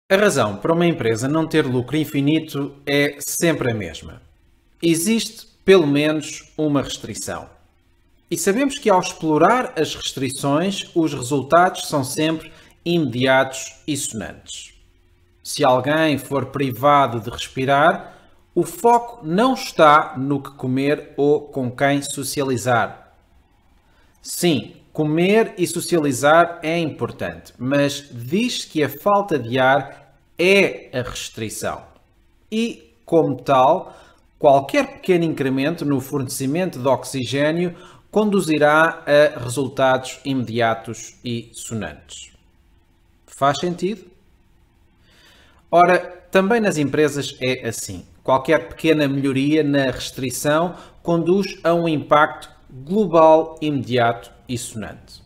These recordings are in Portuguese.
A razão para uma empresa não ter lucro infinito é sempre a mesma. Existe, pelo menos, uma restrição. E sabemos que ao explorar as restrições, os resultados são sempre imediatos e sonantes. Se alguém for privado de respirar, o foco não está no que comer ou com quem socializar. Sim, comer e socializar é importante, mas diz que a falta de ar é a restrição. E, como tal, qualquer pequeno incremento no fornecimento de oxigênio conduzirá a resultados imediatos e sonantes. Faz sentido? Ora, também nas empresas é assim. Qualquer pequena melhoria na restrição conduz a um impacto global, imediato e sonante.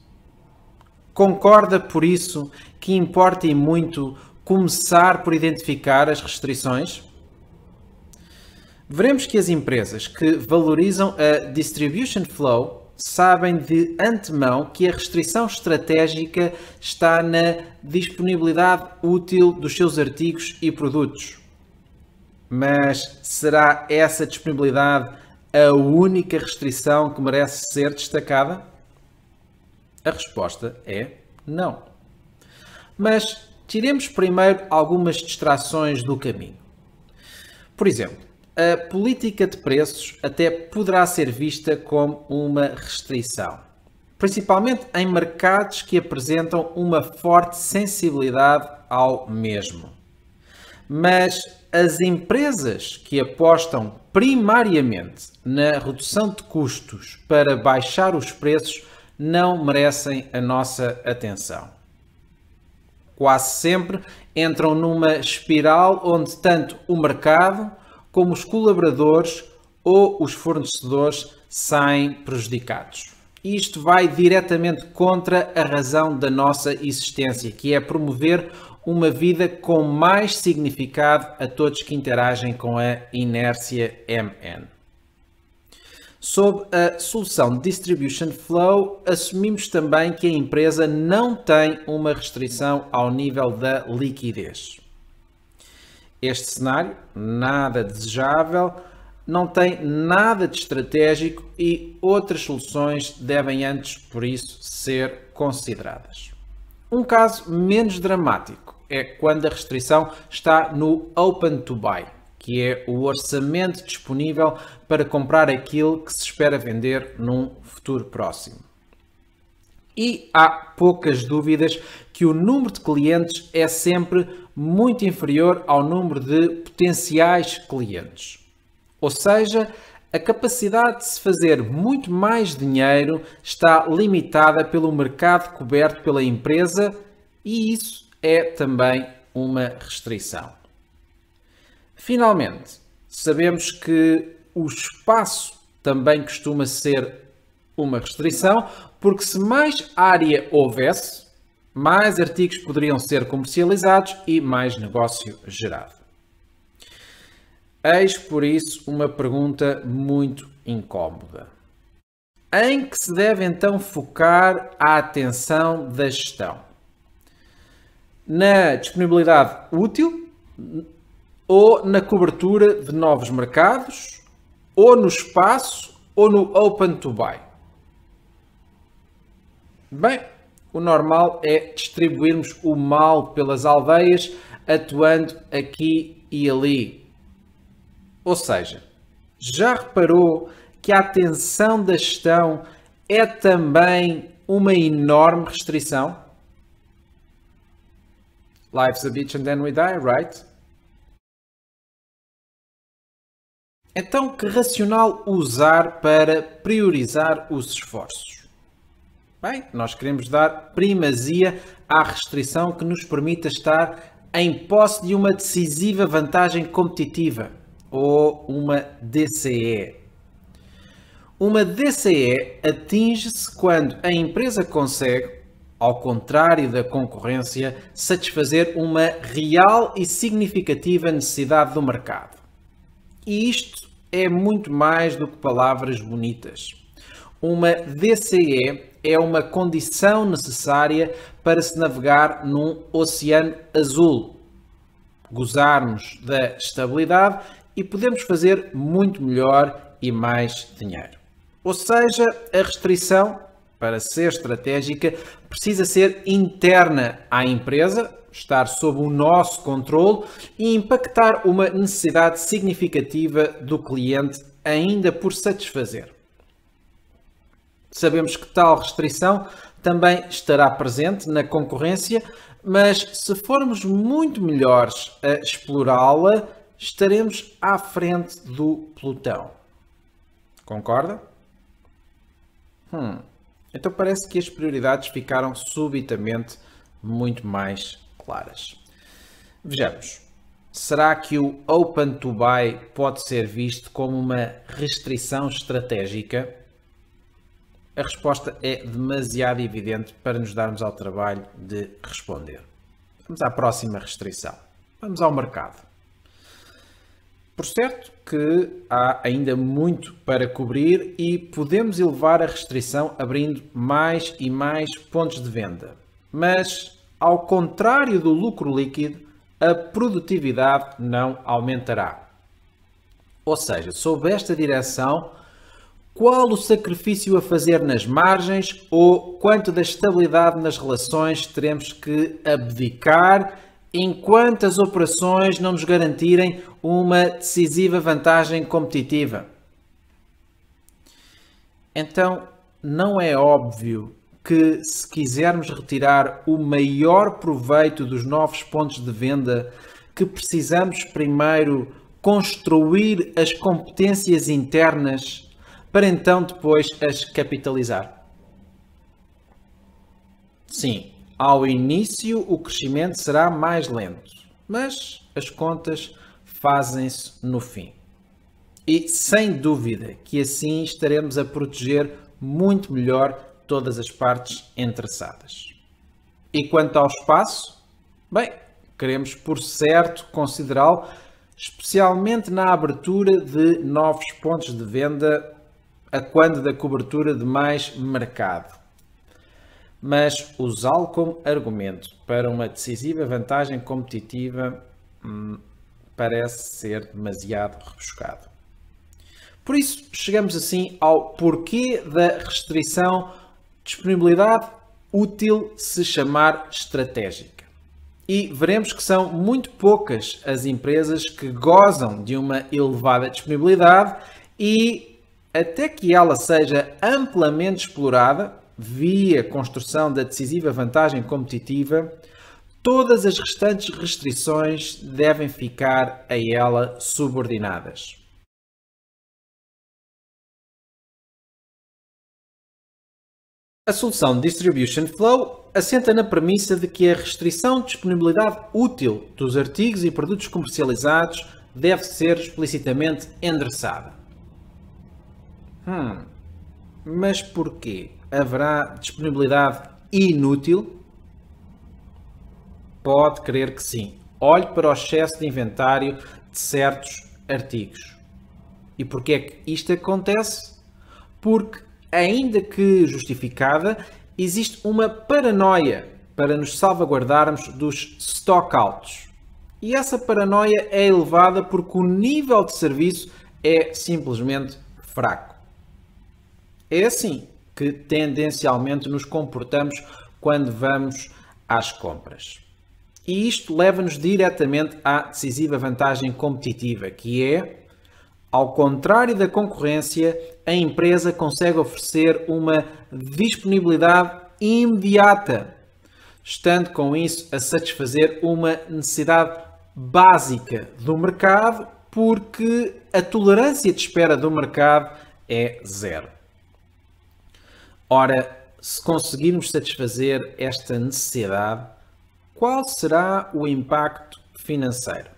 Concorda, por isso, que importa e muito começar por identificar as restrições? Veremos que as empresas que valorizam a distribution flow sabem de antemão que a restrição estratégica está na disponibilidade útil dos seus artigos e produtos. Mas será essa disponibilidade a única restrição que merece ser destacada? A resposta é não. Mas tiremos primeiro algumas distrações do caminho. Por exemplo, a política de preços até poderá ser vista como uma restrição, principalmente em mercados que apresentam uma forte sensibilidade ao mesmo. Mas as empresas que apostam primariamente na redução de custos para baixar os preços não merecem a nossa atenção. Quase sempre entram numa espiral onde tanto o mercado como os colaboradores ou os fornecedores saem prejudicados. Isto vai diretamente contra a razão da nossa existência, que é promover uma vida com mais significado a todos que interagem com a inércia MN. Sob a solução de Distribution Flow, assumimos também que a empresa não tem uma restrição ao nível da liquidez. Este cenário, nada desejável, não tem nada de estratégico e outras soluções devem antes, por isso, ser consideradas. Um caso menos dramático é quando a restrição está no Open to Buy, que é o orçamento disponível para comprar aquilo que se espera vender num futuro próximo. E há poucas dúvidas que o número de clientes é sempre muito inferior ao número de potenciais clientes. Ou seja, a capacidade de se fazer muito mais dinheiro está limitada pelo mercado coberto pela empresa e isso é também uma restrição. Finalmente, sabemos que o espaço também costuma ser uma restrição, porque se mais área houvesse, mais artigos poderiam ser comercializados e mais negócio gerado. Eis, por isso, uma pergunta muito incómoda. Em que se deve então focar a atenção da gestão? Na disponibilidade útil ou na cobertura de novos mercados, ou no espaço, ou no Open to Buy? Bem, o normal é distribuirmos o mal pelas aldeias, atuando aqui e ali. Ou seja, já reparou que a atenção da gestão é também uma enorme restrição? Life's a bitch and then we die, right? Então, que racional usar para priorizar os esforços? Bem, nós queremos dar primazia à restrição que nos permita estar em posse de uma decisiva vantagem competitiva, ou uma DCE. Uma DCE atinge-se quando a empresa consegue, ao contrário da concorrência, satisfazer uma real e significativa necessidade do mercado. E isto é muito mais do que palavras bonitas. Uma DCE é uma condição necessária para se navegar num oceano azul, gozarmos da estabilidade e podemos fazer muito melhor e mais dinheiro. Ou seja, a restrição, para ser estratégica, precisa ser interna à empresa, estar sob o nosso controle e impactar uma necessidade significativa do cliente ainda por satisfazer. Sabemos que tal restrição também estará presente na concorrência, mas se formos muito melhores a explorá-la, estaremos à frente do pelotão. Concorda? Então parece que as prioridades ficaram subitamente muito mais claras. Vejamos. Será que o Open to Buy pode ser visto como uma restrição estratégica? A resposta é demasiado evidente para nos darmos ao trabalho de responder. Vamos à próxima restrição. Vamos ao mercado. Por certo que há ainda muito para cobrir e podemos elevar a restrição abrindo mais e mais pontos de venda. Mas, ao contrário do lucro líquido, a produtividade não aumentará. Ou seja, sob esta direção, qual o sacrifício a fazer nas margens ou quanto da estabilidade nas relações teremos que abdicar enquanto as operações não nos garantirem uma decisiva vantagem competitiva? Então, não é óbvio que, se quisermos retirar o maior proveito dos novos pontos de venda, que precisamos primeiro construir as competências internas para então depois as capitalizar? Sim, ao início o crescimento será mais lento, mas as contas fazem-se no fim. E sem dúvida que assim estaremos a proteger muito melhor todas as partes interessadas. E quanto ao espaço? Bem, queremos por certo considerá-lo, especialmente na abertura de novos pontos de venda, a quando da cobertura de mais mercado. Mas usá-lo como argumento para uma decisiva vantagem competitiva parece ser demasiado rebuscado. Por isso, chegamos assim ao porquê da restrição disponibilidade útil se chamar estratégica. E veremos que são muito poucas as empresas que gozam de uma elevada disponibilidade e, até que ela seja amplamente explorada via construção da decisiva vantagem competitiva, todas as restantes restrições devem ficar a ela subordinadas. A solução Distribution Flow assenta na premissa de que a restrição de disponibilidade útil dos artigos e produtos comercializados deve ser explicitamente endereçada. Mas porquê? Haverá disponibilidade inútil? Pode crer que sim. Olhe para o excesso de inventário de certos artigos. E porquê é que isto acontece? Porque, ainda que justificada, existe uma paranoia para nos salvaguardarmos dos stock outs. E essa paranoia é elevada porque o nível de serviço é simplesmente fraco. É assim que tendencialmente nos comportamos quando vamos às compras. E isto leva-nos diretamente à decisiva vantagem competitiva, que é, ao contrário da concorrência, a empresa consegue oferecer uma disponibilidade imediata, estando com isso a satisfazer uma necessidade básica do mercado, porque a tolerância de espera do mercado é zero. Ora, se conseguirmos satisfazer esta necessidade, qual será o impacto financeiro?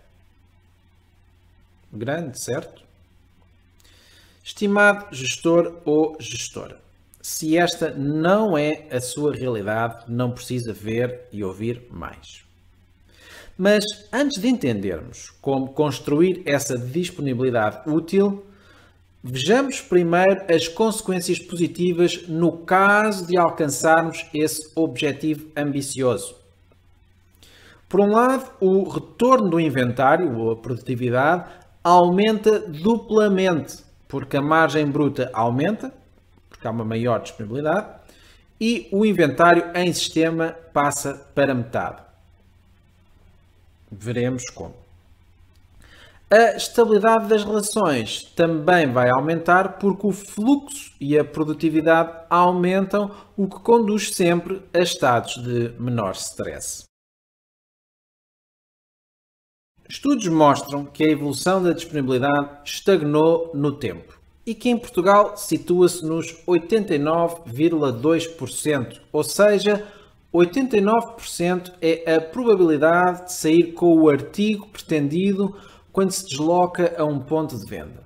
Grande, certo? Estimado gestor ou gestora, se esta não é a sua realidade, não precisa ver e ouvir mais. Mas antes de entendermos como construir essa disponibilidade útil, vejamos primeiro as consequências positivas no caso de alcançarmos esse objetivo ambicioso. Por um lado, o retorno do inventário, ou a produtividade, aumenta duplamente, porque a margem bruta aumenta, porque há uma maior disponibilidade, e o inventário em sistema passa para metade. Veremos como. A estabilidade das relações também vai aumentar porque o fluxo e a produtividade aumentam, o que conduz sempre a estados de menor stress. Estudos mostram que a evolução da disponibilidade estagnou no tempo e que em Portugal situa-se nos 89,2%, ou seja, 89% é a probabilidade de sair com o artigo pretendido quando se desloca a um ponto de venda.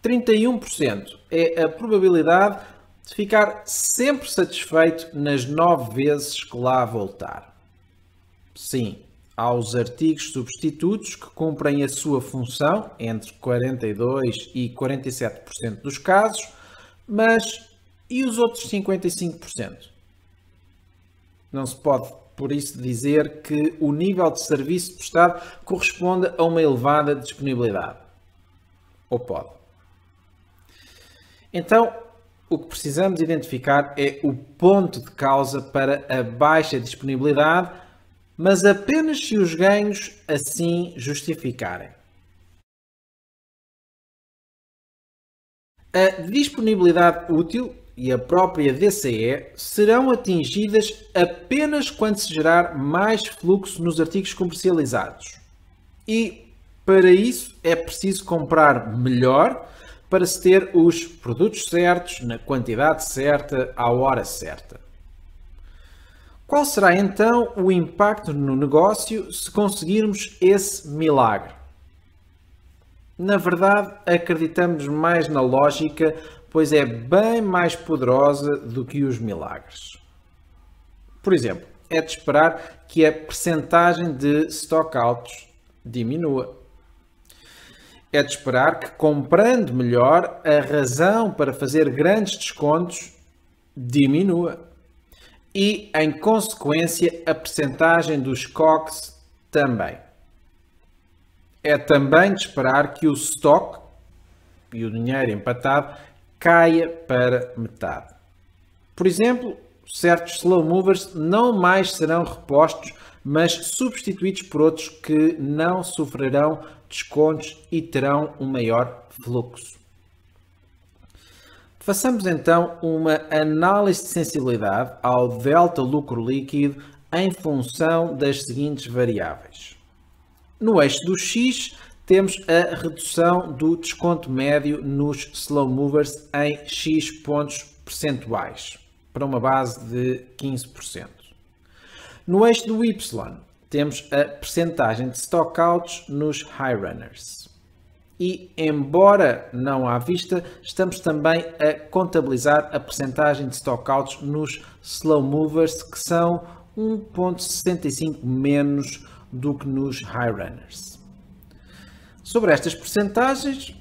31% é a probabilidade de ficar sempre satisfeito nas 9 vezes que lá voltar. Sim, há os artigos substitutos que cumprem a sua função entre 42% e 47% dos casos, mas e os outros 55%? Não se pode, por isso, dizer que o nível de serviço prestado corresponde a uma elevada disponibilidade. Ou pode? Então, o que precisamos identificar é o ponto de causa para a baixa disponibilidade, mas apenas se os ganhos assim justificarem. A disponibilidade útil e a própria DCE serão atingidas apenas quando se gerar mais fluxo nos artigos comercializados. E, para isso, é preciso comprar melhor para se ter os produtos certos, na quantidade certa, à hora certa. Qual será então o impacto no negócio se conseguirmos esse milagre? Na verdade, acreditamos mais na lógica, pois é bem mais poderosa do que os milagres. Por exemplo, é de esperar que a percentagem de stockouts diminua. É de esperar que, comprando melhor, a razão para fazer grandes descontos diminua. E, em consequência, a percentagem dos COGS também. É também de esperar que o stock e o dinheiro empatado caia para metade. Por exemplo, certos slow movers não mais serão repostos, mas substituídos por outros que não sofrerão descontos e terão um maior fluxo. Façamos então uma análise de sensibilidade ao delta lucro líquido em função das seguintes variáveis. No eixo do X, temos a redução do desconto médio nos slow movers em X pontos percentuais, para uma base de 15%. No eixo do Y, temos a percentagem de stockouts nos high runners. E, embora não à vista, estamos também a contabilizar a percentagem de stockouts nos slow movers, que são 1,65 menos do que nos high runners. Sobre estas percentagens,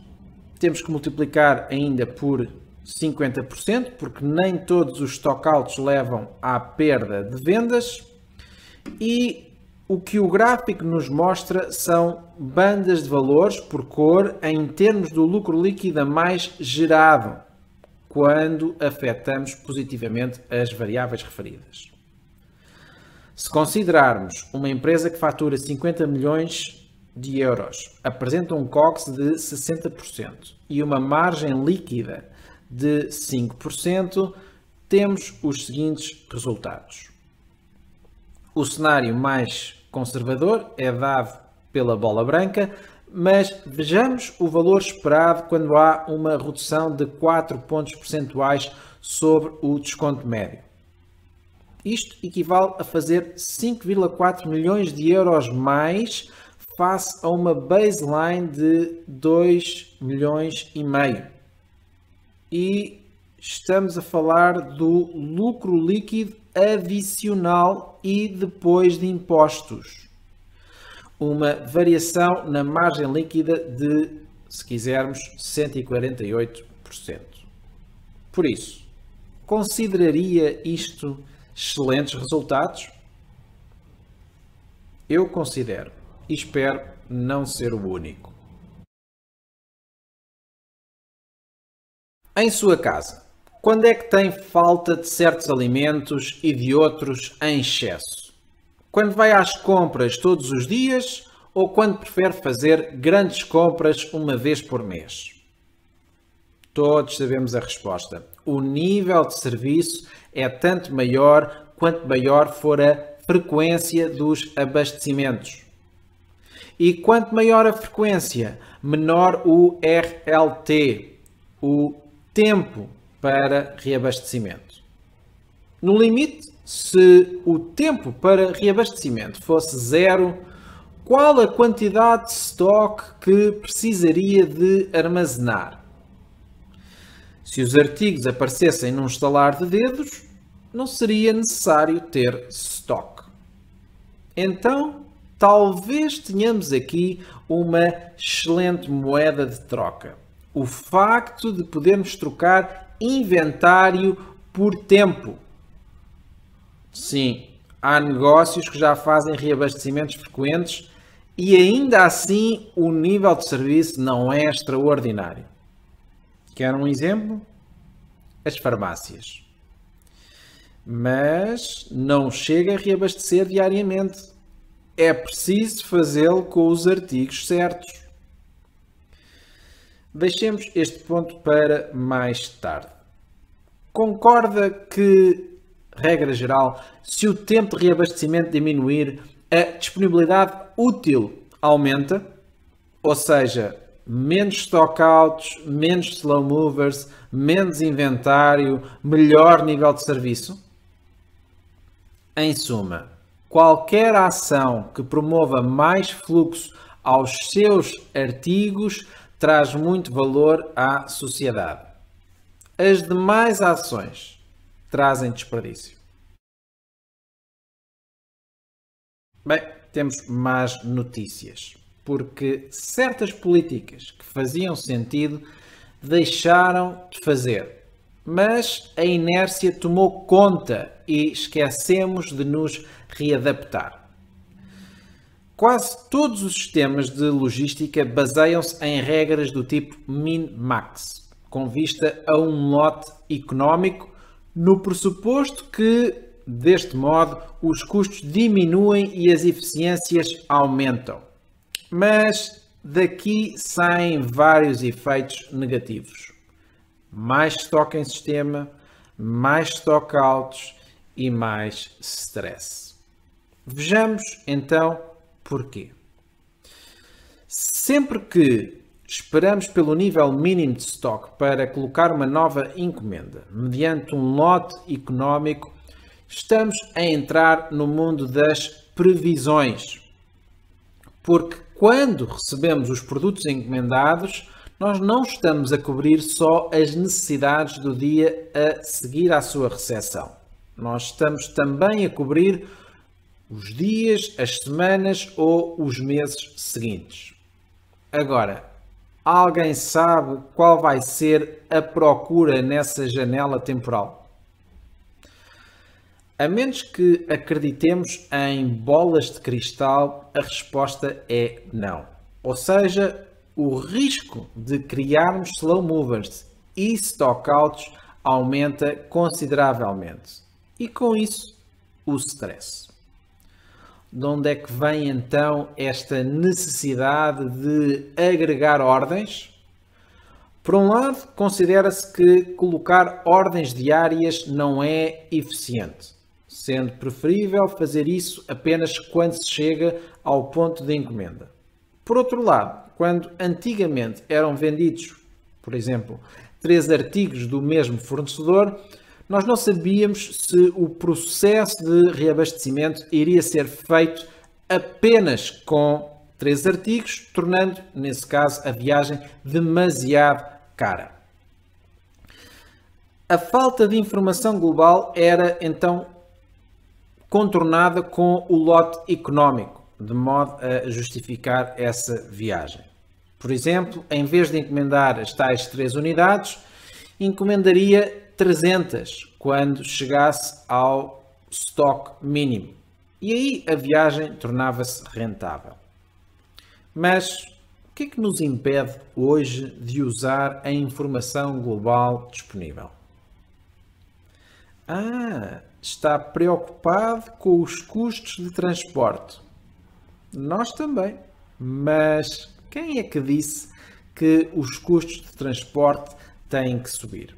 temos que multiplicar ainda por 50%, porque nem todos os stockouts levam à perda de vendas, e o que o gráfico nos mostra são bandas de valores por cor em termos do lucro líquido a mais gerado, quando afetamos positivamente as variáveis referidas. Se considerarmos uma empresa que fatura 50 milhões de euros, apresenta um COGS de 60% e uma margem líquida de 5%, temos os seguintes resultados. O cenário mais conservador é dado pela bola branca, mas vejamos o valor esperado quando há uma redução de 4 pontos percentuais sobre o desconto médio. Isto equivale a fazer 5,4 milhões de euros mais face a uma baseline de 2 milhões e meio. E estamos a falar do lucro líquido adicional e depois de impostos. Uma variação na margem líquida de, se quisermos, 148%. Por isso, consideraria isto excelentes resultados? Eu considero e espero não ser o único. Em sua casa, quando é que tem falta de certos alimentos e de outros em excesso? Quando vai às compras todos os dias ou quando prefere fazer grandes compras uma vez por mês? Todos sabemos a resposta. O nível de serviço é tanto maior quanto maior for a frequência dos abastecimentos. E quanto maior a frequência, menor o RLT, o tempo para reabastecimento. No limite, se o tempo para reabastecimento fosse zero, qual a quantidade de estoque que precisaria de armazenar? Se os artigos aparecessem num estalar de dedos, não seria necessário ter estoque. Então, talvez tenhamos aqui uma excelente moeda de troca. O facto de podermos trocar inventário por tempo. Sim, há negócios que já fazem reabastecimentos frequentes e ainda assim o nível de serviço não é extraordinário. Quer um exemplo? As farmácias. Mas não chega a reabastecer diariamente. É preciso fazê-lo com os artigos certos. Deixemos este ponto para mais tarde. Concorda que, regra geral, se o tempo de reabastecimento diminuir, a disponibilidade útil aumenta? Ou seja, menos stockouts, menos slow movers, menos inventário, melhor nível de serviço? Em suma, qualquer ação que promova mais fluxo aos seus artigos traz muito valor à sociedade. As demais ações trazem desperdício. Bem, temos más notícias, porque certas políticas que faziam sentido deixaram de fazer, mas a inércia tomou conta e esquecemos de nos readaptar. Quase todos os sistemas de logística baseiam-se em regras do tipo min-max, com vista a um lote económico, no pressuposto que, deste modo, os custos diminuem e as eficiências aumentam. Mas daqui saem vários efeitos negativos. Mais estoque em sistema, mais stockouts e mais stress. Vejamos então porquê. Sempre que esperamos pelo nível mínimo de estoque para colocar uma nova encomenda, mediante um lote económico, estamos a entrar no mundo das previsões. Porque quando recebemos os produtos encomendados, nós não estamos a cobrir só as necessidades do dia a seguir à sua recepção. Nós estamos também a cobrir os dias, as semanas ou os meses seguintes. Agora, alguém sabe qual vai ser a procura nessa janela temporal? A menos que acreditemos em bolas de cristal, a resposta é não. Ou seja, o risco de criarmos slow movers e stockouts aumenta consideravelmente. E com isso, o stress. De onde é que vem então esta necessidade de agregar ordens? Por um lado, considera-se que colocar ordens diárias não é eficiente, sendo preferível fazer isso apenas quando se chega ao ponto de encomenda. Por outro lado, quando antigamente eram vendidos, por exemplo, 3 artigos do mesmo fornecedor, nós não sabíamos se o processo de reabastecimento iria ser feito apenas com 3 artigos, tornando, nesse caso, a viagem demasiado cara. A falta de informação global era, então, contornada com o lote económico, de modo a justificar essa viagem. Por exemplo, em vez de encomendar as tais 3 unidades, encomendaria 300 quando chegasse ao estoque mínimo. E aí a viagem tornava-se rentável. Mas o que é que nos impede hoje de usar a informação global disponível? Está preocupado com os custos de transporte. Nós também. Mas quem é que disse que os custos de transporte têm que subir?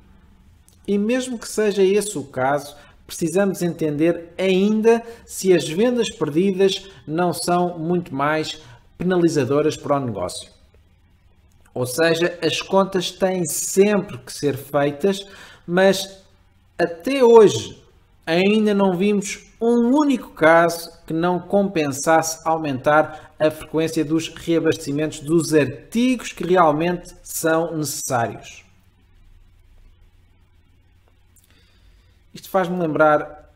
E mesmo que seja esse o caso, precisamos entender ainda se as vendas perdidas não são muito mais penalizadoras para o negócio. Ou seja, as contas têm sempre que ser feitas, mas até hoje ainda não vimos um único caso que não compensasse aumentar a frequência dos reabastecimentos dos artigos que realmente são necessários. Isto faz-me lembrar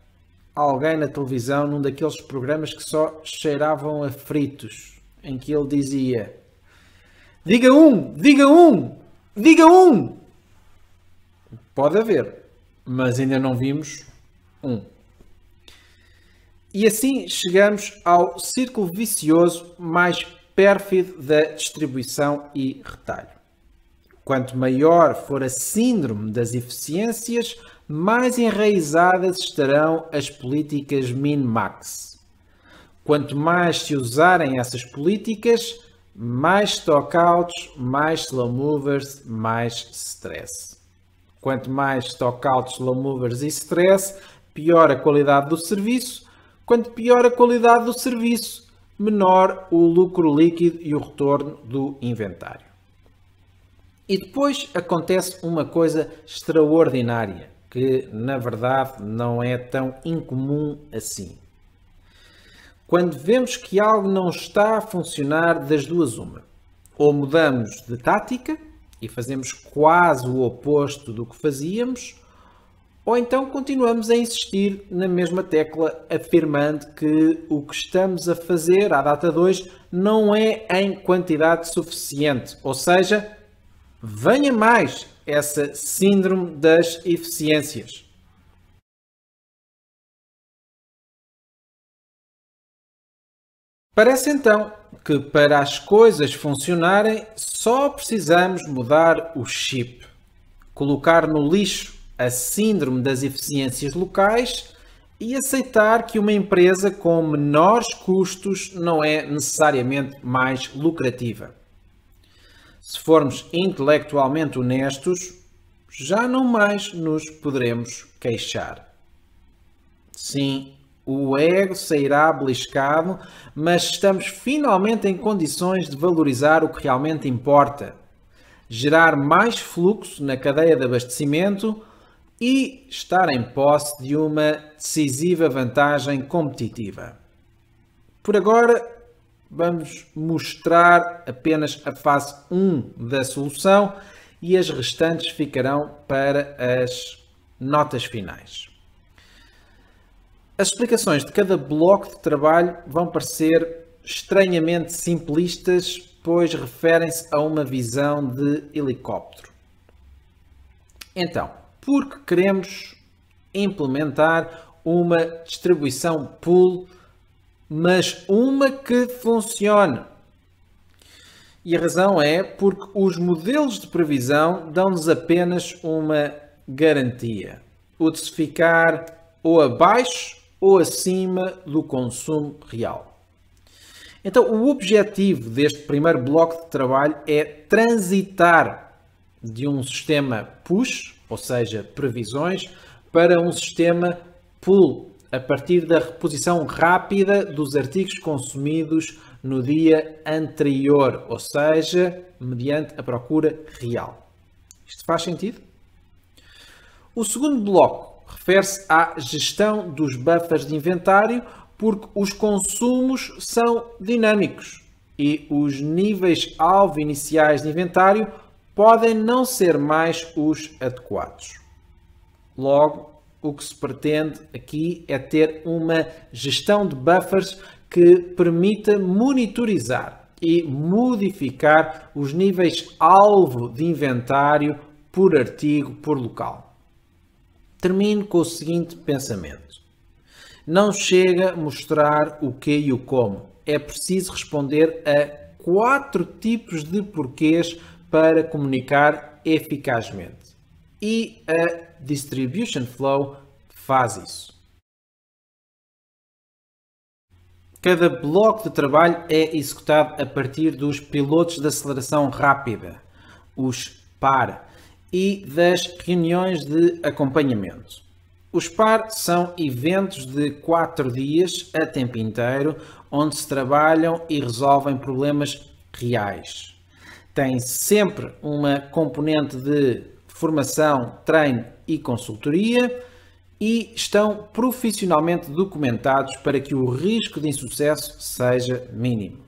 alguém na televisão num daqueles programas que só cheiravam a fritos, em que ele dizia: diga um, diga um, diga um. Pode haver, mas ainda não vimos um. E assim chegamos ao círculo vicioso mais pérfido da distribuição e retalho. Quanto maior for a síndrome das eficiências, mais enraizadas estarão as políticas min-max. Quanto mais se usarem essas políticas, mais stockouts, mais slow movers, mais stress. Quanto mais stockouts, slow movers e stress, pior a qualidade do serviço. Quanto pior a qualidade do serviço, menor o lucro líquido e o retorno do inventário. E depois acontece uma coisa extraordinária, que na verdade não é tão incomum assim. Quando vemos que algo não está a funcionar, das duas uma. Ou mudamos de tática e fazemos quase o oposto do que fazíamos, ou então continuamos a insistir na mesma tecla, afirmando que o que estamos a fazer à data de hoje não é em quantidade suficiente. Ou seja, venha mais essa síndrome das eficiências. Parece então que para as coisas funcionarem só precisamos mudar o chip, colocar no lixo a síndrome das eficiências locais e aceitar que uma empresa com menores custos não é necessariamente mais lucrativa. Se formos intelectualmente honestos, já não mais nos poderemos queixar. Sim, o ego sairá beliscado, mas estamos finalmente em condições de valorizar o que realmente importa, gerar mais fluxo na cadeia de abastecimento e estar em posse de uma decisiva vantagem competitiva. Por agora, vamos mostrar apenas a fase 1 da solução e as restantes ficarão para as notas finais. As explicações de cada bloco de trabalho vão parecer estranhamente simplistas, pois referem-se a uma visão de helicóptero. Então, porque queremos implementar uma distribuição pool, mas uma que funcione. E a razão é porque os modelos de previsão dão-nos apenas uma garantia: o de se ficar ou abaixo ou acima do consumo real. Então, o objetivo deste primeiro bloco de trabalho é transitar de um sistema push, ou seja, previsões, para um sistema pull, a partir da reposição rápida dos artigos consumidos no dia anterior, ou seja, mediante a procura real. Isto faz sentido? O segundo bloco refere-se à gestão dos buffers de inventário, porque os consumos são dinâmicos e os níveis-alvo iniciais de inventário podem não ser mais os adequados. Logo, o que se pretende aqui é ter uma gestão de buffers que permita monitorizar e modificar os níveis-alvo de inventário por artigo, por local. Termino com o seguinte pensamento. Não chega a mostrar o que e o como. É preciso responder a 4 tipos de porquês para comunicar eficazmente. E a Distribution Flow faz isso. Cada bloco de trabalho é executado a partir dos pilotos de aceleração rápida, os PAR, e das reuniões de acompanhamento. Os PAR são eventos de 4 dias a tempo inteiro, onde se trabalham e resolvem problemas reais. Tem sempre uma componente de formação, treino e consultoria e estão profissionalmente documentados para que o risco de insucesso seja mínimo.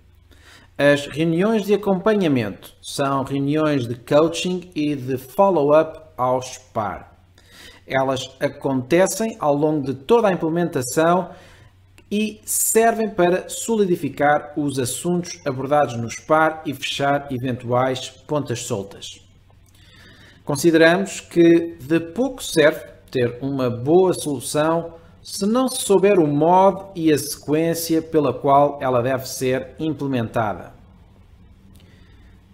As reuniões de acompanhamento são reuniões de coaching e de follow-up aos PAR. Elas acontecem ao longo de toda a implementação e servem para solidificar os assuntos abordados nos PAR e fechar eventuais pontas soltas. Consideramos que de pouco serve ter uma boa solução se não se souber o modo e a sequência pela qual ela deve ser implementada.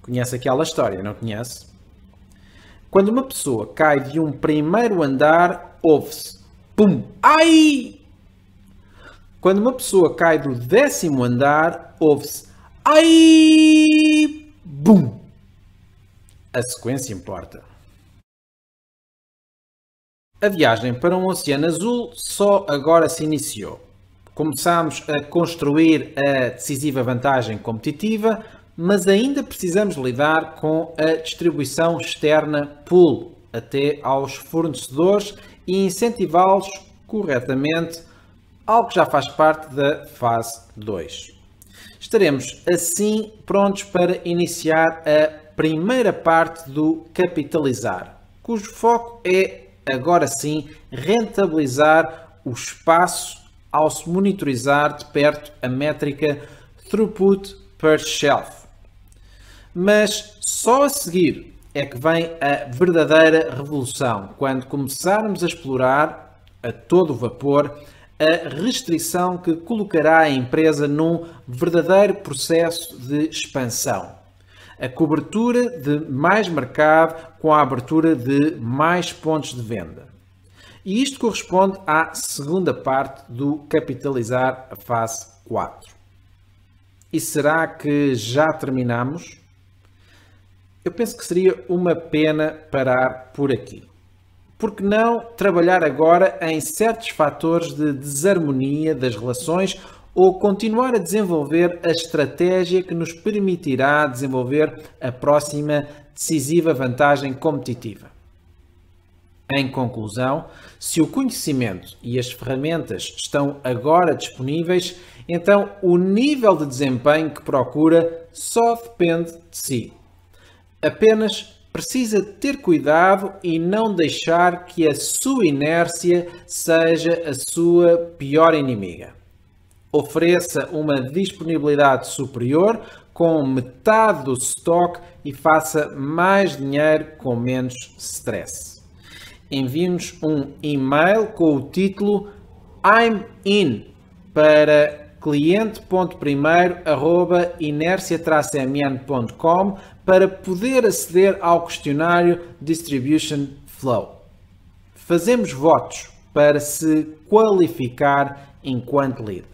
Conhece aquela história, não conhece? Quando uma pessoa cai de um primeiro andar, ouve-se pum, ai! Quando uma pessoa cai do 10º andar, ouve-se ai! Bum! A sequência importa. A viagem para um oceano azul só agora se iniciou. Começamos a construir a decisiva vantagem competitiva, mas ainda precisamos lidar com a distribuição externa pull até aos fornecedores e incentivá-los corretamente, algo que já faz parte da fase 2. Estaremos assim prontos para iniciar a primeira parte do capitalizar, cujo foco é agora sim rentabilizar o espaço ao se monitorizar de perto a métrica Throughput per Shelf. Mas só a seguir é que vem a verdadeira revolução, quando começarmos a explorar a todo vapor a restrição que colocará a empresa num verdadeiro processo de expansão. A cobertura de mais mercado com a abertura de mais pontos de venda. E isto corresponde à segunda parte do capitalizar a fase 4. E será que já terminamos? Eu penso que seria uma pena parar por aqui. Por que não trabalhar agora em certos fatores de desarmonia das relações ou continuar a desenvolver a estratégia que nos permitirá desenvolver a próxima decisiva vantagem competitiva? Em conclusão, se o conhecimento e as ferramentas estão agora disponíveis, então o nível de desempenho que procura só depende de si. Apenas precisa ter cuidado e não deixar que a sua inércia seja a sua pior inimiga. Ofereça uma disponibilidade superior com metade do stock e faça mais dinheiro com menos stress. Envie-nos um e-mail com o título I'm in para cliente.primeiro@inercia-mn.com para poder aceder ao questionário Distribution Flow. Fazemos votos para se qualificar enquanto lead.